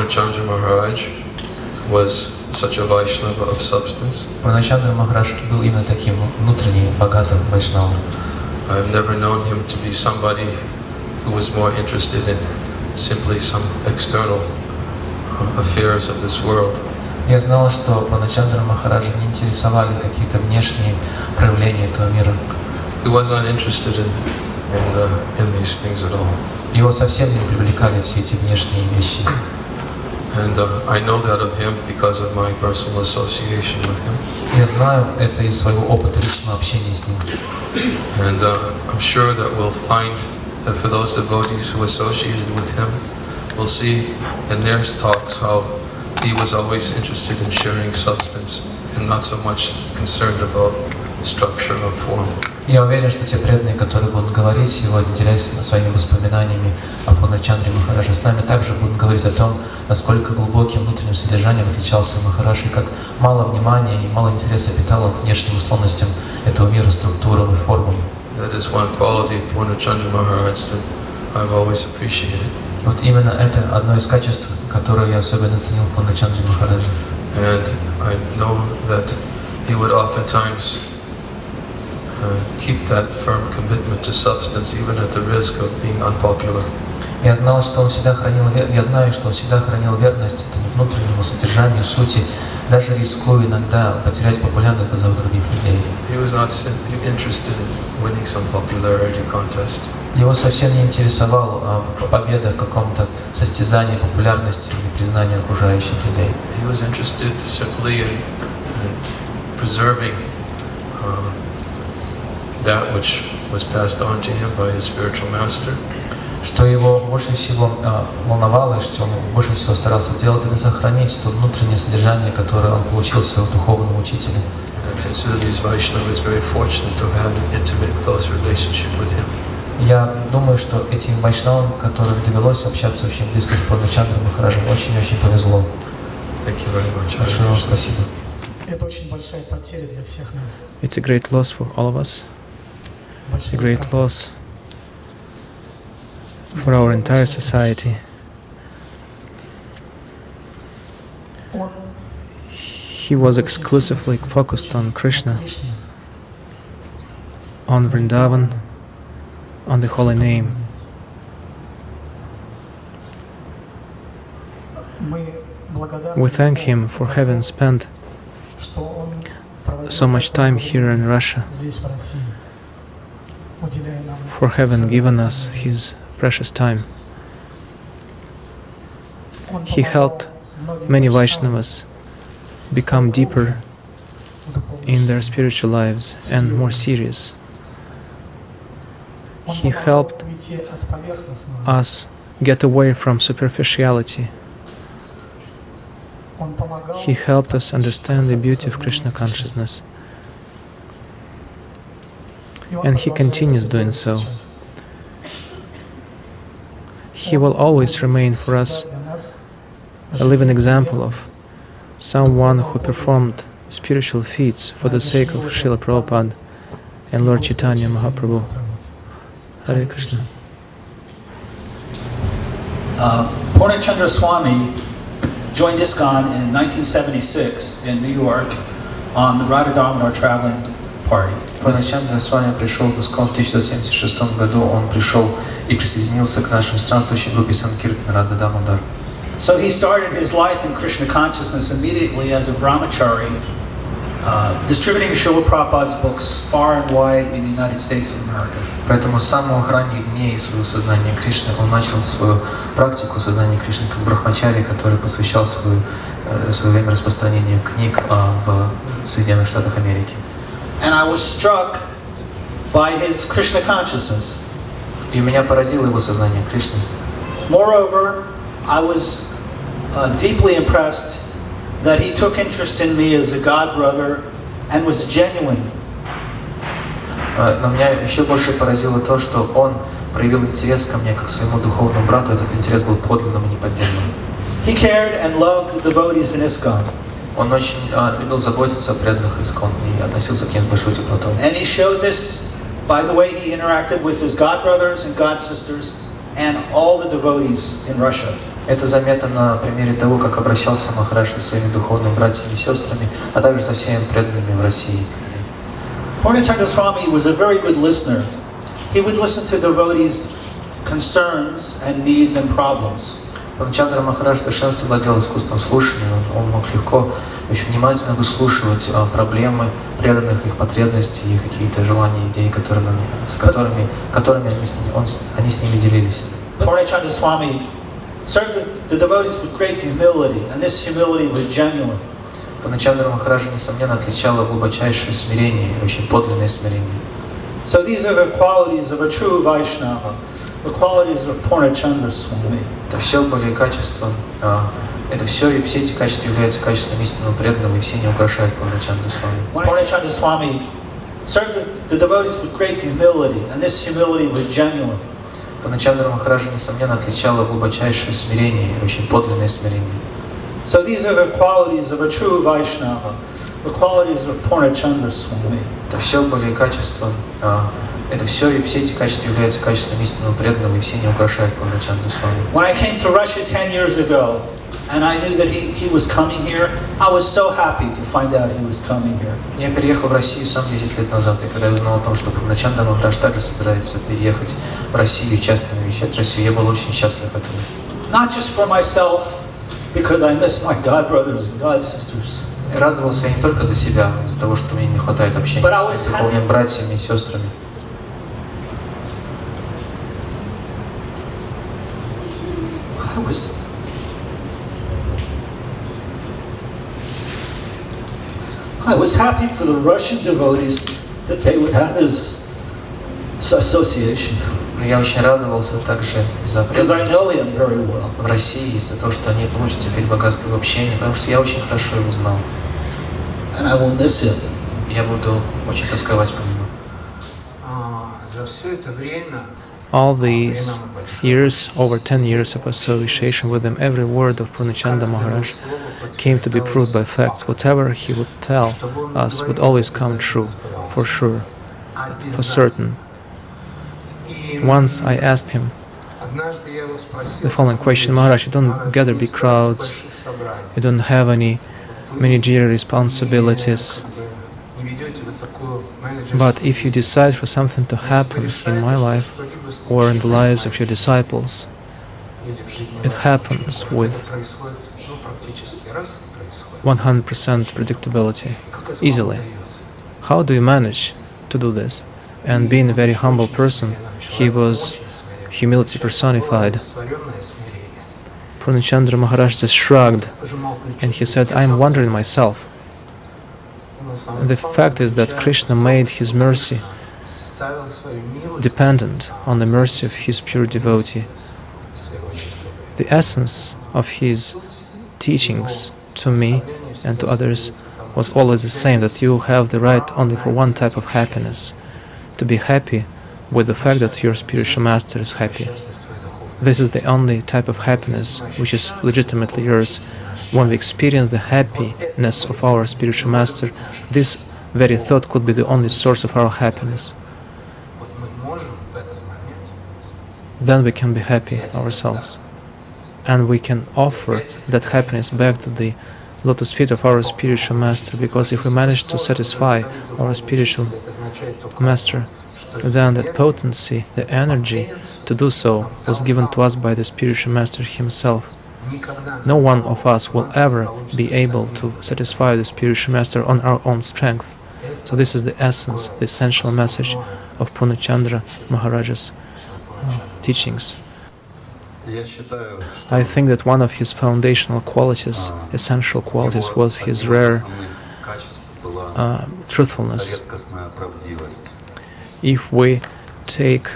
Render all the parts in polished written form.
Purnachandra Maharaj was such a Vaishnava of substance. Пурначандра Махарадж был именно таким внутренним, богатым вайшнавом. I've never known him to be somebody who was more interested in simply some external affairs of this world. Я знал, что Пурначандра Махараджа не интересовали какие-то внешние проявления этого мира. He was not interested in these things at all. Его совсем не привлекали все эти внешние вещи. And I know that of him because of my personal association with him. Я знаю это из своего опыта личного общения с ним. And I'm sure that we'll find that for those devotees who associated with him, we'll see in their talks how he was always interested in sharing substance and not so much concerned about structure or form. Я уверен, что те преданные, которые будут говорить сегодня, делясь своими воспоминаниями о Пурначандре Махарадже, с нами также будут говорить о том, насколько глубоким внутренним содержанием отличался Махарадж, и как мало внимания и мало интереса питало к внешним условностям этого мира, структурам и формам. That is one quality of Purnachandra Maharaj that I've always appreciated. Вот именно это одно из качеств, которое я особенно ценил в Пурначандре Махарадже. And I know that he would oftentimes keep that firm commitment to substance, even at the risk of being unpopular. Я знаю, что он всегда хранил верность этому внутреннему содержанию, сути, даже рискуя иногда потерять популярность в глазах других людей. He was not simply interested in winning some popularity contest. Его совсем не интересовала победа в каком-то состязании популярности или признания окружающих людей. He was interested simply in preserving that which was passed on to him by his spiritual master. Что его больше всего волновало, что он больше всего старался делать, это сохранить то внутреннее содержание, которое он получил от своего духовного учителя. I consider these Vaishnavas very fortunate to have an intimate, close relationship with him. Я думаю, что этим вайшнавам, которым довелось общаться очень близко с Пурначандрой Махараджем, очень-очень повезло. Thank you very much. Большое вам спасибо. Это очень большая потеря для всех нас. It's a great loss for all of us, a great loss for our entire society. He was exclusively focused on Krishna, on Vrindavan, on the holy name. We thank him for having spent so much time here in Russia, for having given us his precious time. He helped many Vaishnavas become deeper in their spiritual lives and more serious. He helped us get away from superficiality. He helped us understand the beauty of Krishna consciousness. And he continues doing so. He will always remain for us a living example of someone who performed spiritual feats for the sake of Srila Prabhupada and Lord Chaitanya Mahaprabhu. Hare Krishna. Purnachandra Swami joined ISKCON in 1976 in New York on the Radha Damodar traveling party. Пурначандра с вами пришел в ISKCON в 1976 году. Он пришел и присоединился к нашим странствующей группе Санкиртана Радha Damodar. So he started his life in Krishna consciousness immediately as a brahmachari, distributing Srila Prabhupada's books far and wide in the United States of America. Поэтому с самых ранних дней своего сознания Кришны он начал свою практику сознания Кришны как брахмачари, который посвящал свое время распространению книг в Соединенных Штатах Америки. And I was struck by his Krishna consciousness. И меня поразило его сознание Кришны. Moreover, I was deeply impressed that he took interest in me as a god brother and was genuine. Но меня еще больше поразило то, что он проявил интерес ко мне как к своему духовному брату. Этот интерес был подлинным и неподдельным. He cared and loved the devotees in ISKCON. Он очень любил заботиться о преданных ISKCON и относился к ним с большой теплотой. And he showed this by the way he interacted with his god brothers and god sisters and all the devotees in Russia. Это заметно на примере того, как обращался Махарадж со своими духовными братьями и сестрами, а также со всеми преданными в России. Purnachandra Swami was a very good listener. He would listen to devotees' concerns and needs and problems. Пурначандра Махарадж в совершенстве владел искусством слушания, он мог легко, очень внимательно выслушивать проблемы преданных, их потребности, их какие-то желания, идеи, с которыми они с ними делились. Purnachandra Swami served the devotees with great humility, and this humility was genuine. Пурначандра Махараджа, несомненно, отличало глубочайшее смирение, очень подлинное смирение. So these are the qualities of a true Vaishnava, the qualities of Purnachandra Swami. Это все были качества, это все и все эти качества являются качествами истинного преданного, и все не украшают Пурначандру Свами. Purnachandra Swami served the devotees with great humility, and this humility was genuine. Пурначандра Махараджа, несомненно, отличало глубочайшее смирение, очень подлинное смирение. So these are the qualities of a true Vaishnava, the qualities of Purnachandra Swami. Это все были качества, это все и все эти качества являются качествами истинного преданного, и все не украшают Пурначандру Свами. When I came to Russia 10 years ago, and I knew that he was coming here, I was so happy to find out he was coming here. Я переехал в Россию сам 10 лет назад, и когда я узнал о том, что Пурначандра Махарадж также собирается переехать в Россию и часто навещать Россию, я был очень счастлив этому. Not just for myself, because I miss my god brothers and god sisters. Радовался я не только за себя, из-за того, что мне не хватает общения с духовными братьями и сестрами. I was happy for the Russian devotees that they would have this association. Но я очень радовался также за Because I know him very well. в России, за то, что они получат теперь богатство в общении, потому что я очень хорошо его знал. And I will miss him. Я буду очень тосковать по нему. За все это время All these years, over 10 years of association with him, every word of Purnachandra Maharaj came to be proved by facts. Whatever he would tell us would always come true, for sure, for certain. Once I asked him the following question: Maharaj, you don't gather big crowds, you don't have any managerial responsibilities, but if you decide for something to happen in my life or in the lives of your disciples, it happens with 100% predictability, easily. How do you manage to do this? And being a very humble person, he was humility personified. Purnachandra Maharaj just shrugged and he said, I am wondering myself. The fact is that Krishna made his mercy dependent on the mercy of his pure devotee. The essence of his teachings to me and to others was always the same, that you have the right only for one type of happiness, to be happy with the fact that your spiritual master is happy. This is the only type of happiness which is legitimately yours. When we experience the happiness of our spiritual master, this very thought could be the only source of our happiness. Then we can be happy ourselves. And we can offer that happiness back to the lotus feet of our spiritual master, because if we manage to satisfy our spiritual master, then that potency, the energy to do so, was given to us by the spiritual master himself. No one of us will ever be able to satisfy the spiritual master on our own strength. So this is the essence, the essential message of Purnachandra Maharaj's teachings. I think that one of his foundational qualities, essential qualities, was his rare truthfulness. If we take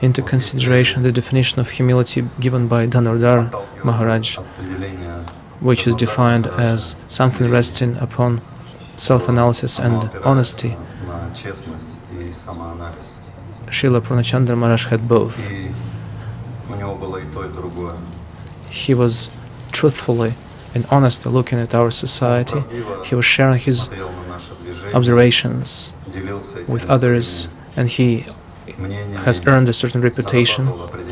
into consideration the definition of humility given by Dhanurdhar Maharaj, which is defined as something resting upon self-analysis and honesty, Srila Purnachandra Maharaj had both. He was truthfully and honestly looking at our society. He was sharing his observations with others, and he has earned a certain reputation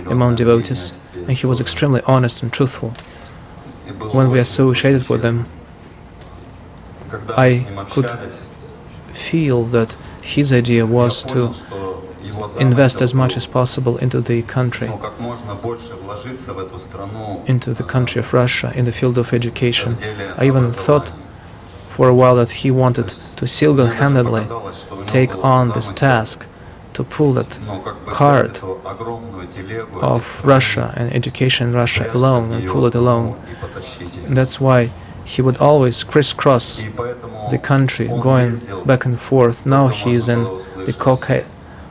among devotees. and he was extremely honest and truthful. When we associated with him, I could feel that his idea was to invest as much as possible into the country of Russia, in the field of education. I even thought for a while that he wanted to single-handedly take on this task, to pull that cart of Russia and education in Russia alone and pull it alone. And that's why he would always crisscross the country, going back and forth. Now he is in the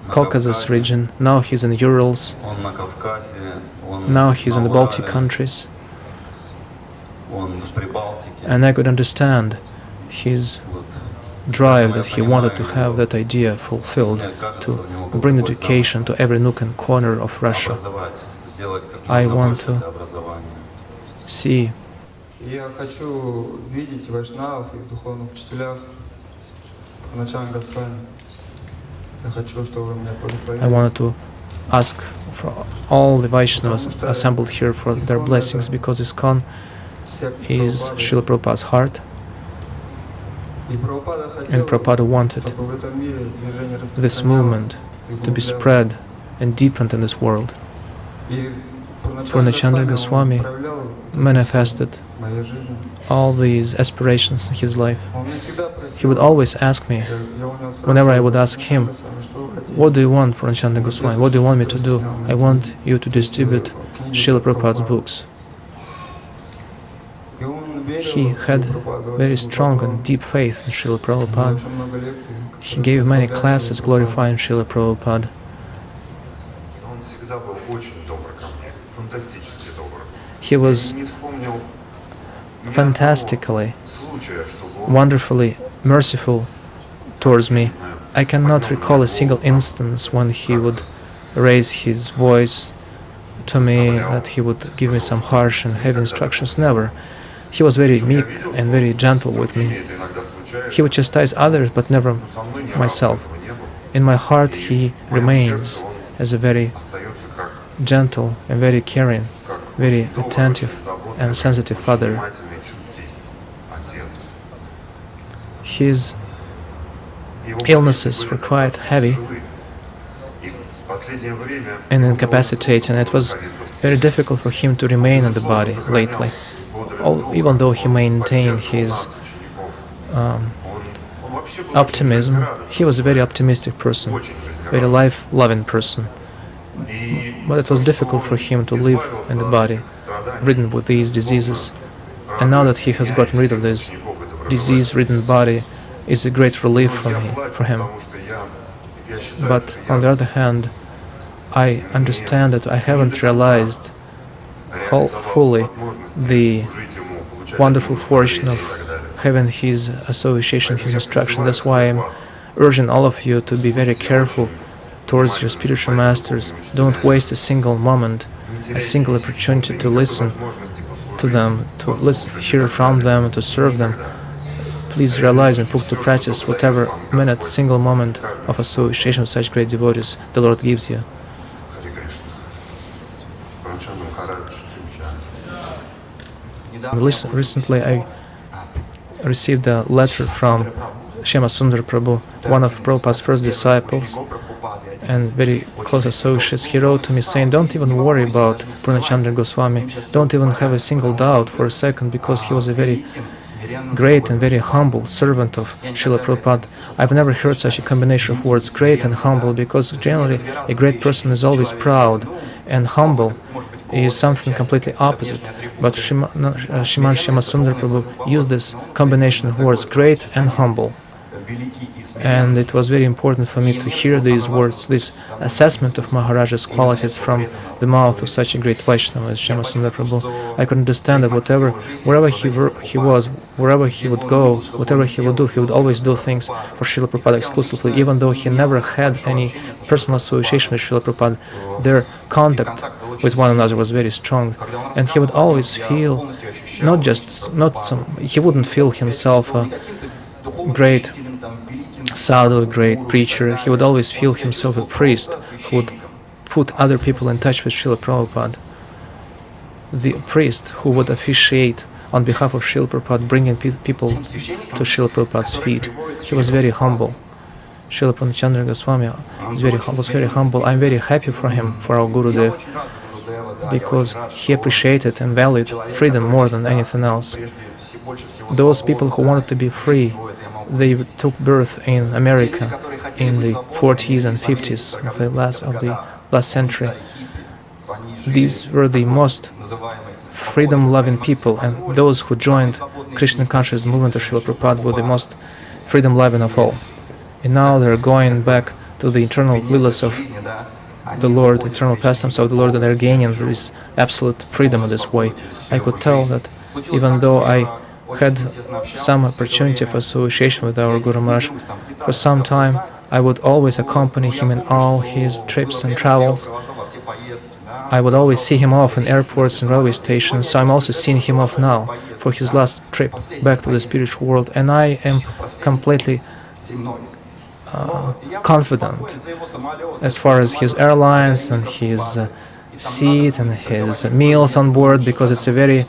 Caucasus region, now he's in the Urals, now he's in the Baltic countries. And I could understand his drive, that he wanted to have that idea fulfilled, to bring education to every nook and corner of Russia. I want to see Я хочу видеть вайшнавов и духовных учителях в Пурначандре Госвами. Я хочу, чтобы вы меня благословили. I wanted to ask for all the Vaishnavas assembled here for their blessings, because ISKCON is Srila Prabhupada's heart, and Prabhupada wanted this movement to be spread and deepened in this world. Purnachandra Goswami manifested all these aspirations in his life. He would always ask me, whenever I would ask him, what do you want, Purnachandra Goswami? What do you want me to do? I want you to distribute Srila Prabhupada's books. He had very strong and deep faith in Srila Prabhupada. He gave many classes glorifying Srila Prabhupada. He was fantastically, wonderfully merciful towards me. I cannot recall a single instance when he would raise his voice to me, that he would give me some harsh and heavy instructions. Never. He was very meek and very gentle with me. He would chastise others, but never myself. In my heart he remains as a very gentle and very caring, very attentive and sensitive father. His illnesses were quite heavy and incapacitating. It was very difficult for him to remain in the body lately, even though he maintained his optimism. He was a very optimistic person, very life-loving person. But it was difficult for him to live in the body, ridden with these diseases. And now that he has gotten rid of this disease-ridden body, it's a great relief for him. But on the other hand, I understand that I haven't realized fully the wonderful fortune of having his association, his instruction. That's why I'm urging all of you to be very careful towards your spiritual masters. Don't waste a single moment, a single opportunity to listen to them, to hear from them, to serve them. Please realize and put to practice whatever minute, single moment of association with such great devotees the Lord gives you. Recently I received a letter from Shema Sundar Prabhu, one of Prabhupada's first disciples and very close associates. He wrote to me saying, don't even worry about Purnachandra Goswami, don't even have a single doubt for a second, because he was a very great and very humble servant of Srila Prabhupada. I've never heard such a combination of words, great and humble, because generally a great person is always proud, and humble is something completely opposite. But Shriman Shema Sundar Prabhu used this combination of words, great and humble. And it was very important for me to hear these words, this assessment of Maharaja's qualities from the mouth of such a great Vaishnava as Shema Sundar Prabhu. I could understand that wherever he was, wherever he would go, whatever he would do, he would always do things for Srila Prabhupada exclusively, even though he never had any personal association with Srila Prabhupada. Their contact with one another was very strong, and he would always feel he wouldn't feel himself a great sadhu, a great preacher. He would always feel himself a priest who would put other people in touch with Srila Prabhupada. the priest who would officiate on behalf of Srila Prabhupada, bringing people to Srila Prabhupada's feet. He was very humble. Srila Purnachandra Goswami was very humble. I'm very happy for him, for our Gurudev, because he appreciated and valued freedom more than anything else. Those people who wanted to be free, they took birth in America in the 40s and 50s of the last century. These were the most freedom-loving people, and those who joined Krishna conscious movement of Srila Prabhupada were the most freedom-loving of all. And now they're going back to the eternal lilas of the Lord, eternal pastimes of the Lord, and they're gaining this absolute freedom in this way. I could tell that even though I had some opportunity of association with our Guru Maharaj, for some time I would always accompany him in all his trips and travels. I would always see him off in airports and railway stations, so I'm also seeing him off now for his last trip back to the spiritual world, and I am completely confident as far as his airlines and his seat and his meals on board, because it's a very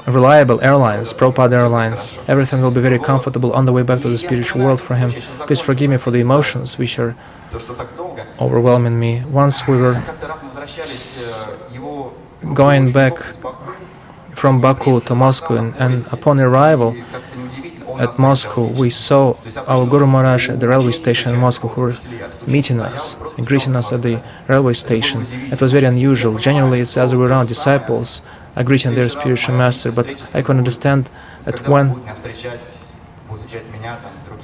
reliable airlines, Prabhupada Airlines. Everything will be very comfortable on the way back to the spiritual world for him. Please forgive me for the emotions which are overwhelming me. Once we were going back from Baku to Moscow, and upon arrival at Moscow, we saw our Guru Maharaj at the railway station in Moscow, who were meeting us and greeting us at the railway station. It was very unusual. Generally, it's as we were around disciples are greeting their spiritual master, but I can understand that when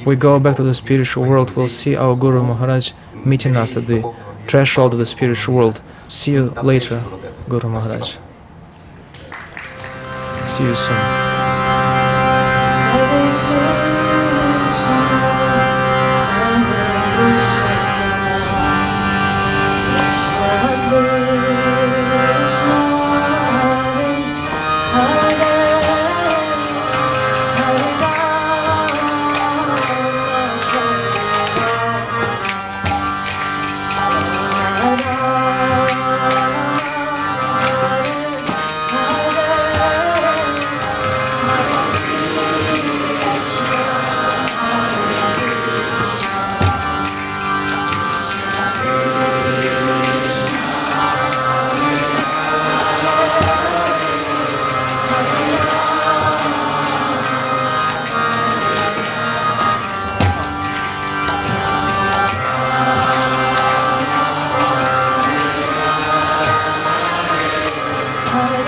we go back to the spiritual world, we'll see our Guru Maharaj meeting us at the threshold of the spiritual world. See you later, Guru Maharaj. See you soon. Hare